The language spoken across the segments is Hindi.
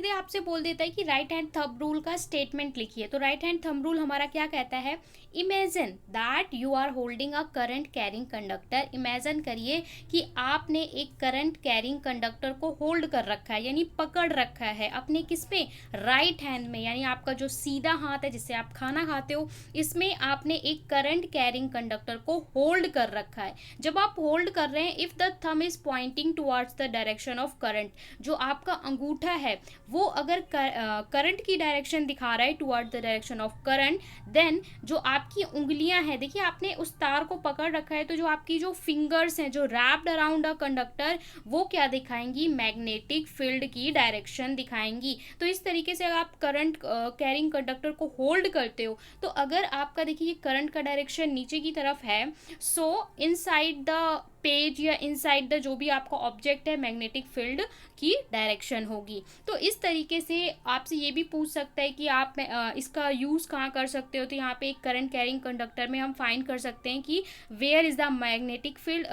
सीधे आपसे बोल देता है कि राइट हैंड थंब रूल का स्टेटमेंट लिखिए। तो राइट हैंड थंब रूल हमारा क्या कहता है, imagine that you are holding a current carrying conductor. Imagine करिए कि आपने एक करंट कैरिंग कंडक्टर को होल्ड कर रखा है, यानी पकड़ रखा है अपने किस पे, राइट हैंड में, यानी आपका जो सीधा हाथ है जिससे आप खाना खाते हो, इसमें आपने एक करंट कैरिंग कंडक्टर को होल्ड कर रखा है। जब आप होल्ड कर रहे हैं, if the thumb is pointing towards the direction of current, जो आपका अंगूठा है वो अगर करंट की डायरेक्शन दिखा रहा है toward the direction of current, then जो आपकी उंगलियां हैं, देखिए आपने उस तार को पकड़ रखा है, तो जो आपकी जो फिंगर्स हैं जो रैप्ड अराउंड अ कंडक्टर, वो क्या दिखाएंगी, मैग्नेटिक फील्ड की डायरेक्शन दिखाएंगी। तो इस तरीके से अगर आप करंट कैरिंग कंडक्टर को होल्ड करते हो, तो अगर आपका देखिए करंट का डायरेक्शन नीचे की तरफ है, सो इनसाइड द पेज या इनसाइड द जो भी आपका ऑब्जेक्ट है, मैग्नेटिक फील्ड की डायरेक्शन होगी। तो इस तरीके से आपसे ये भी पूछ सकता है कि आप इसका यूज़ कहाँ कर सकते हो। तो यहाँ पे एक करंट कैरिंग कंडक्टर में हम फाइंड कर सकते हैं कि where is the magnetic field,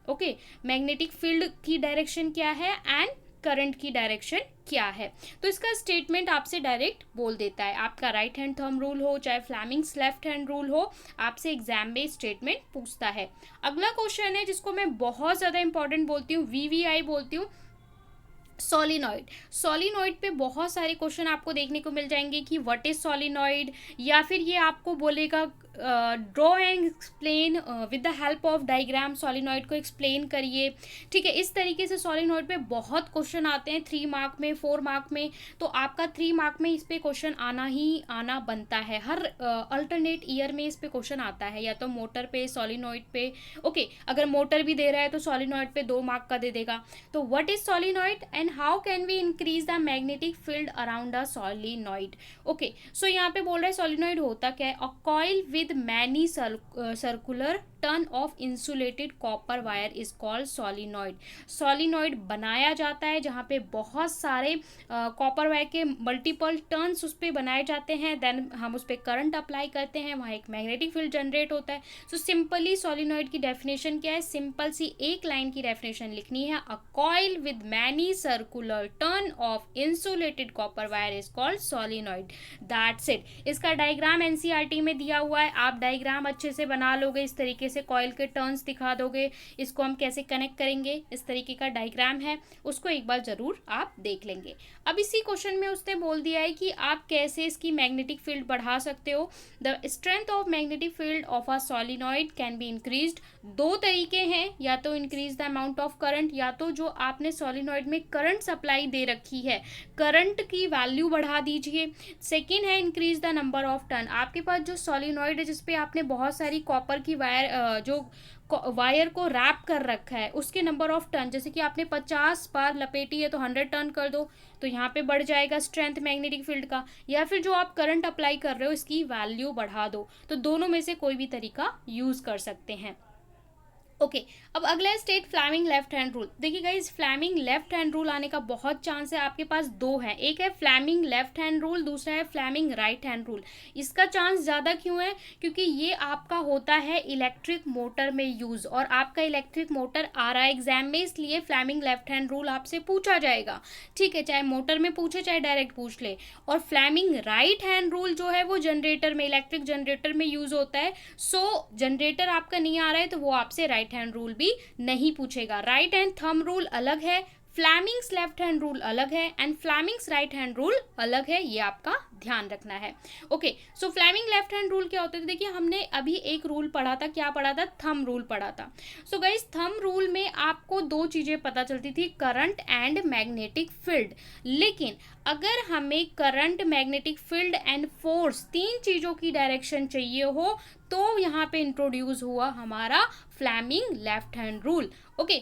okay, magnetic field की डायरेक्शन क्या है एंड करंट की डायरेक्शन क्या है। तो इसका स्टेटमेंट आपसे डायरेक्ट बोल देता है। आपका राइट हैंड थंब रूल हो चाहे फ्लेमिंग्स लेफ्ट हैंड रूल हो, आपसे एग्जाम में स्टेटमेंट पूछता है। अगला क्वेश्चन है जिसको मैं बहुत ज़्यादा इंपॉर्टेंट बोलती हूँ, वीवीआई बोलती हूँ, सोलिनॉइड। सोलिनॉइड पे बहुत सारे क्वेश्चन आपको देखने को मिल जाएंगे कि व्हाट इज सोलिनॉइड, या फिर ये आपको बोलेगा draw and explain with the help of diagram, solenoid को एक्सप्लेन करिए। ठीक है, इस तरीके से सोलिनॉइड पे बहुत क्वेश्चन आते हैं 3 मार्क में, 4 मार्क में। तो आपका 3 मार्क में इस पे क्वेश्चन आना ही आना बनता है। हर अल्टरनेट ईयर में इस पे क्वेश्चन आता है, या तो मोटर पे, सोलिनॉइड पे। ओके, अगर मोटर भी दे रहा है तो सोलिनॉइड पे 2 मार्क का दे देगा। तो what is solenoid and how can we increase the magnetic field around a solenoid. Okay, so यहाँ पे बोल रहा है सोलिनॉइड होता क्या है, a coil with many circular turn of insulated copper wire is called solenoid. Solenoid बनाया जाता है जहाँ पे बहुत सारे कॉपर वायर के मल्टीपल टर्न्स उस पर बनाए जाते हैं, देन हम उस पर करंट अप्लाई करते हैं, वहाँ एक मैग्नेटिक फील्ड जनरेट होता है। सो सिंपली सोलिनॉइड की डेफिनेशन क्या है, सिंपल सी एक लाइन की डेफिनेशन लिखनी है, a coil with many circular turn of insulated copper wire is called solenoid. That's it. इसका डायग्राम एनसीईआरटी में दिया हुआ है, आप डायग्राम अच्छे से बना लोगे, इस तरीके से कॉइल के टर्न्स दिखा दोगे, इसको हम कैसे कनेक्ट करेंगे, इस तरीके का डायग्राम है, उसको एक बार जरूर आप देख लेंगे। अब इसी क्वेश्चन में उसने बोल दिया है कि आप कैसे इसकी मैग्नेटिक फील्ड बढ़ा सकते हो। The strength of magnetic field of a solenoid can be increased. 2 तरीके हैं, या तो increase the amount of current, या तो जो आपने सोलिनॉइड में करंट सप्लाई दे रखी है, करंट की वैल्यू बढ़ा दीजिए। सेकेंड है increase the number of turn. आपके पास जो सोलिनॉइड है जिसपे आपने बहुत सारी कॉपर की वायर जो वायर को रैप कर रखा है, उसके नंबर ऑफ टर्न, जैसे कि आपने 50 बार लपेटी है तो 100 टर्न कर दो, तो यहाँ पे बढ़ जाएगा स्ट्रेंथ मैग्नेटिक फील्ड का। या फिर जो आप करंट अप्लाई कर रहे हो इसकी वैल्यू बढ़ा दो। तो दोनों में से कोई भी तरीका यूज कर सकते हैं। ओके, अब अगला state Fleming left hand rule. देखिए guys, Fleming left hand rule आने का बहुत चांस है। आपके पास 2 है, एक है फ्लेमिंग लेफ्ट हैंड रूल, दूसरा है फ्लेमिंग राइट हैंड रूल। इसका चांस ज़्यादा क्यों है, क्योंकि ये आपका होता है इलेक्ट्रिक मोटर में यूज़, और आपका इलेक्ट्रिक मोटर आ रहा है एग्जाम में, इसलिए फ्लेमिंग लेफ्ट हैंड रूल आपसे पूछा जाएगा। ठीक है, चाहे मोटर में पूछे चाहे डायरेक्ट पूछ ले। और फ्लेमिंग राइट हैंड रूल जो है वो जनरेटर में, इलेक्ट्रिक जनरेटर में यूज़ होता है। सो जनरेटर आपका नहीं आ रहा है तो वो आपसे राइट हैंड रूल भी नहीं पूछेगा। राइट हैंड थंब रूल अलग है, फ्लेमिंग्स लेफ्ट हैंड रूल अलग है, and Fleming's right hand rule अलग है, ये आपका ध्यान रखना है। ओके, सो फ्लेमिंग लेफ्ट हैंड रूल क्या होता है, देखिए हमने अभी एक रूल पढ़ा था, क्या पढ़ा था, थंब रूल पढ़ा था। सो गाइस, थंब रूल में आपको 2 चीजें पता चलती थी, करंट एंड मैग्नेटिक फील्ड। लेकिन अगर हमें current, magnetic field and force, 3 चीजों की डायरेक्शन चाहिए हो, तो यहाँ पे इंट्रोड्यूस हुआ हमारा Fleming left hand rule. Okay,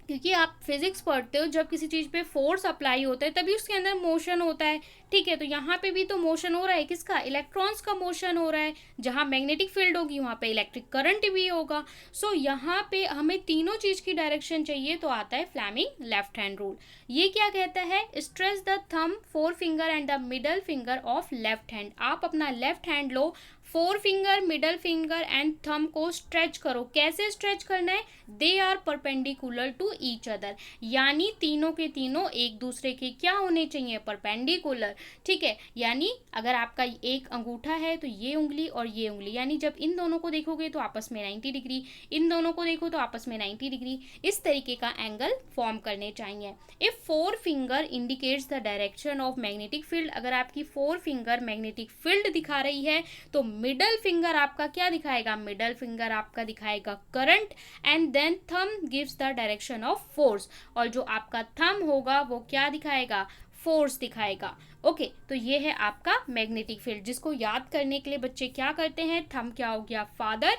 क्योंकि आप फिजिक्स पढ़ते हो, जब किसी चीज़ पे फोर्स अप्लाई होता है तभी उसके अंदर मोशन होता है। ठीक है, तो यहाँ पे भी तो मोशन हो रहा है, किसका, इलेक्ट्रॉन्स का मोशन हो रहा है। जहाँ मैग्नेटिक फील्ड होगी वहाँ पे इलेक्ट्रिक करंट भी होगा। सो यहाँ पे हमें तीनों चीज़ की डायरेक्शन चाहिए, तो आता है फ्लेमिंग लेफ्ट हैंड रूल। ये क्या कहता है, stretch the thumb, 4 finger and the middle finger of left hand. आप अपना लेफ्ट हैंड लो, four finger, middle finger and thumb को स्ट्रेच करो। कैसे स्ट्रेच करना है? They are perpendicular to each other, यानी तीनों के तीनों एक दूसरे के क्या होने चाहिए? परपेंडिकुलर। ठीक है, यानी अगर आपका एक अंगूठा है तो ये उंगली और ये उंगली, यानी जब इन दोनों को देखोगे तो आपस में 90 डिग्री, इन दोनों को देखो तो आपस में 90 डिग्री, इस तरीके का एंगल फॉर्म करने चाहिए। If four finger indicates the direction of magnetic field, अगर आपकी फोर फिंगर मैग्नेटिक फील्ड दिखा रही है तो मिडल फिंगर आपका क्या दिखाएगा? मिडल फिंगर आपका दिखाएगा current, and then thumb gives the direction of force, और जो आपका थंब होगा वो क्या दिखाएगा? फोर्स दिखाएगा। ओके, तो ये है आपका मैग्नेटिक फील्ड, जिसको याद करने के लिए बच्चे क्या करते हैं? थंब क्या हो गया? फादर,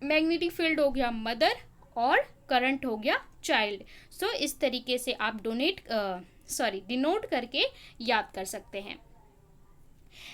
मैग्नेटिक फील्ड हो गया मदर, और करंट हो गया चाइल्ड। सो इस तरीके से आप डिनोट करके याद कर सकते हैं।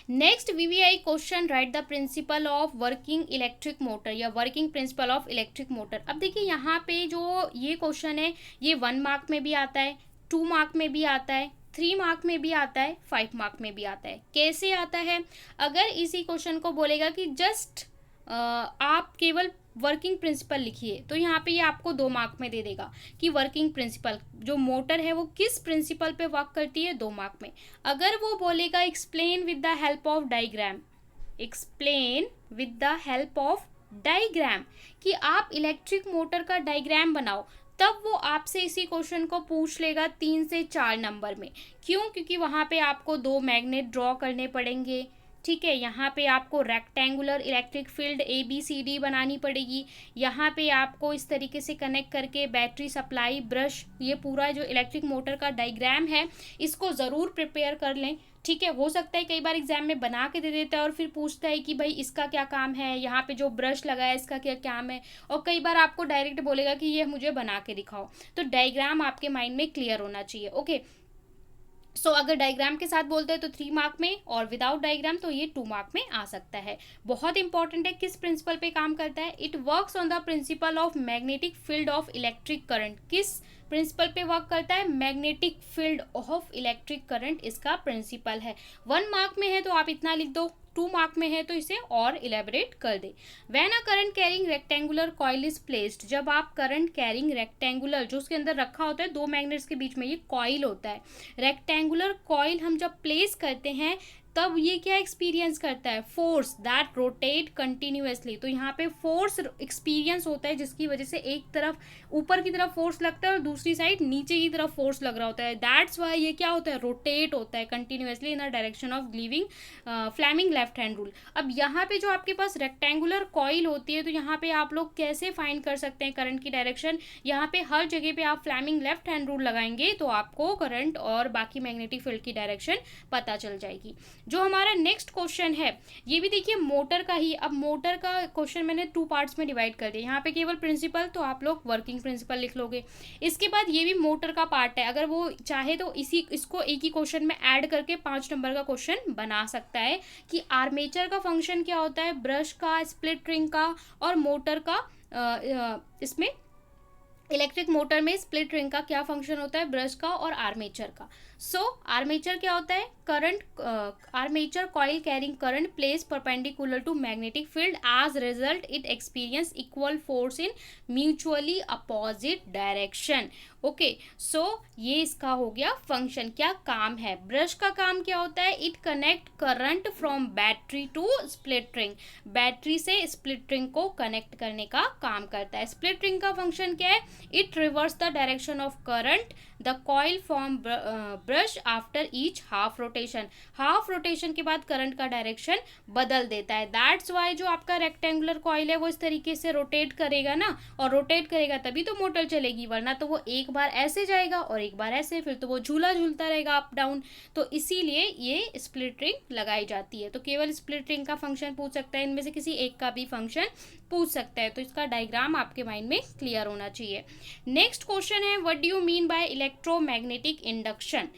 Next VVI question, write the principle of working electric motor या working principle of electric motor. अब देखिए यहाँ पे जो ये क्वेश्चन है ये 1 मार्क में भी आता है, 2 मार्क में भी आता है, 3 मार्क में भी आता है, 5 मार्क में भी आता है। कैसे आता है? अगर इसी क्वेश्चन को बोलेगा कि जस्ट आप केवल वर्किंग प्रिंसिपल लिखिए, तो यहाँ पे ये आपको 2 मार्क में दे देगा कि वर्किंग प्रिंसिपल जो मोटर है वो किस प्रिंसिपल पे वर्क करती है, 2 मार्क में। अगर वो बोलेगा explain with the help of diagram, explain with the help of diagram, कि आप इलेक्ट्रिक मोटर का डायग्राम बनाओ, तब वो आपसे इसी क्वेश्चन को पूछ लेगा 3 से 4 नंबर में। क्यों? क्योंकि वहाँ पे आपको 2 मैग्नेट ड्रॉ करने पड़ेंगे। ठीक है, यहाँ पे आपको रेक्टेंगुलर इलेक्ट्रिक फील्ड ABCD बनानी पड़ेगी। यहाँ पे आपको इस तरीके से कनेक्ट करके बैटरी सप्लाई, ब्रश, ये पूरा जो इलेक्ट्रिक मोटर का डायग्राम है इसको ज़रूर प्रिपेयर कर लें। ठीक है, हो सकता है कई बार एग्जाम में बना के दे देता है और फिर पूछता है कि भाई इसका क्या काम है, यहाँ पे जो ब्रश लगा है इसका क्या काम है, और कई बार आपको डायरेक्ट बोलेगा कि ये मुझे बना के दिखाओ। तो डायग्राम आपके माइंड में क्लियर होना चाहिए। ओके, सो अगर डायग्राम के साथ बोलते हैं तो 3 मार्क में, और विदाउट डायग्राम तो ये 2 मार्क में आ सकता है। बहुत इंपॉर्टेंट है, किस प्रिंसिपल पे काम करता है? It works on the principle of magnetic field of electric current. किस प्रिंसिपल पे वर्क करता है? Magnetic field of electric current इसका प्रिंसिपल है। 1 मार्क में है तो आप इतना लिख दो, 2 मार्क में है तो इसे और इलेबोरेट कर दे। When a current carrying rectangular coil is placed, जब आप करंट कैरिंग रेक्टेंगुलर, जो उसके अंदर रखा होता है 2 मैग्नेट्स के बीच में, ये कॉइल होता है, रेक्टेंगुलर कॉइल हम जब प्लेस करते हैं तब ये क्या एक्सपीरियंस करता है? Force that rotate continuously. तो यहाँ पे फोर्स एक्सपीरियंस होता है, जिसकी वजह से एक तरफ ऊपर की तरफ फोर्स लगता है और दूसरी साइड नीचे की तरफ फोर्स लग रहा होता है। दैट्स वाई ये क्या होता है? रोटेट होता है continuously in the direction of giving Fleming left hand rule. अब यहाँ पे जो आपके पास रेक्टेंगुलर कॉइल होती है, तो यहाँ पे आप लोग कैसे फाइंड कर सकते हैं करंट की डायरेक्शन? यहाँ पे हर जगह पे आप फ्लेमिंग लेफ्ट हैंड रूल लगाएंगे तो आपको करंट और बाकी मैग्नेटिक फील्ड की डायरेक्शन पता चल जाएगी। जो हमारा नेक्स्ट क्वेश्चन है ये भी देखिए मोटर का ही। अब मोटर का क्वेश्चन मैंने 2 पार्ट्स में डिवाइड कर दिया। यहाँ पे केवल प्रिंसिपल, तो आप लोग वर्किंग प्रिंसिपल लिख लोगे। इसके बाद ये भी मोटर का पार्ट है, अगर वो चाहे तो इसको एक ही क्वेश्चन में ऐड करके 5 नंबर का क्वेश्चन बना सकता है कि आर्मेचर का फंक्शन क्या होता है, ब्रश का, स्प्लिट रिंग का और मोटर का। इसमें इलेक्ट्रिक मोटर में स्प्लिट रिंग का क्या फंक्शन होता है, ब्रश का और आर्मेचर का। सो आर्मेचर क्या होता है? Current, armature coil carrying current place perpendicular to magnetic field, as result it experience equal force in mutually opposite direction. Okay, so ये इसका हो गया फंक्शन। क्या काम है? ब्रश का काम क्या होता है? It connect current from battery to split ring, battery से स्प्लिट रिंग को कनेक्ट करने का काम करता है। स्प्लिट रिंग का फंक्शन क्या है? It reverse the direction of current the coil from brush after each half rotation, half rotation के बाद करंट का डायरेक्शन बदल देता है। दैट्स वाई जो आपका रेक्टेंगुलर कॉइल है वो इस तरीके से रोटेट करेगा ना, और रोटेट करेगा तभी तो मोटर चलेगी, वरना तो वो एक बार ऐसे जाएगा और एक बार ऐसे, फिर तो वो झूला झूलता रहेगा अप डाउन। तो इसीलिए ये स्प्लिट रिंग लगाई जाती है। तो केवल स्प्लिट रिंग का फंक्शन पूछ सकता है, इनमें से किसी एक का भी फंक्शन पूछ सकता है। तो इसका डायग्राम आपके माइंड में क्लियर होना चाहिए। नेक्स्ट क्वेश्चन है, what do you mean by electromagnetic induction.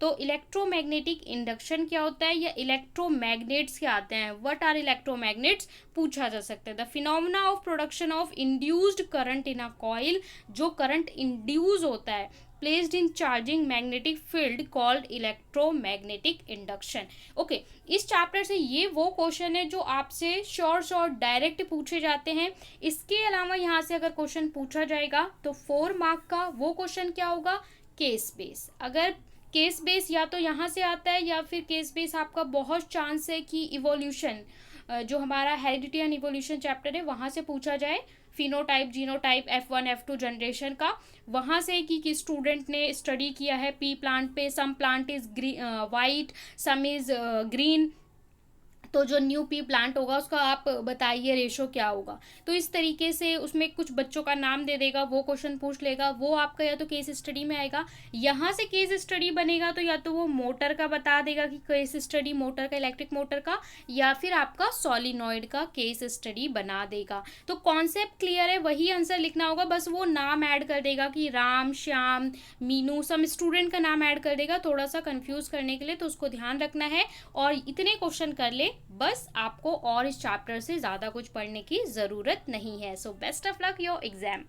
तो इलेक्ट्रोमैग्नेटिक इंडक्शन क्या होता है, या इलेक्ट्रोमैग्नेट्स क्या आते हैं, व्हाट आर इलेक्ट्रोमैग्नेट्स पूछा जा सकता है। The phenomena of production of induced current in a coil, जो करंट इंड्यूस होता है, placed in charging magnetic field called electromagnetic induction. Okay, इस चैप्टर से ये वो क्वेश्चन है जो आपसे शॉर्ट डायरेक्ट पूछे जाते हैं। इसके अलावा यहाँ से अगर क्वेश्चन पूछा जाएगा तो 4 मार्क का वो क्वेश्चन क्या होगा, केस बेस। अगर केस बेस या तो यहाँ से आता है या फिर केस बेस आपका बहुत चांस है कि इवोल्यूशन, जो हमारा हेरिडिटी एंड इवोल्यूशन चैप्टर है वहाँ से पूछा जाए, phenotype genotype F1 F2 generation का, वहाँ से कि स्टूडेंट ने स्टडी किया है पी प्लांट पे, some plant is white, some is green, तो जो न्यू पी प्लांट होगा उसका आप बताइए रेशो क्या होगा। तो इस तरीके से उसमें कुछ बच्चों का नाम दे देगा, वो क्वेश्चन पूछ लेगा, वो आपका या तो केस स्टडी में आएगा। यहाँ से केस स्टडी बनेगा तो या तो वो मोटर का बता देगा कि केस स्टडी मोटर का, इलेक्ट्रिक मोटर का, या फिर आपका सॉलिनॉइड का केस स्टडी बना देगा। तो कॉन्सेप्ट क्लियर है, वही आंसर लिखना होगा, बस वो नाम ऐड कर देगा कि राम, श्याम, मीनू, सम स्टूडेंट का नाम ऐड कर देगा थोड़ा सा कंफ्यूज करने के लिए, तो उसको ध्यान रखना है। और इतने क्वेश्चन कर ले बस, आपको और इस चैप्टर से ज़्यादा कुछ पढ़ने की ज़रूरत नहीं है। So best of luck your exam.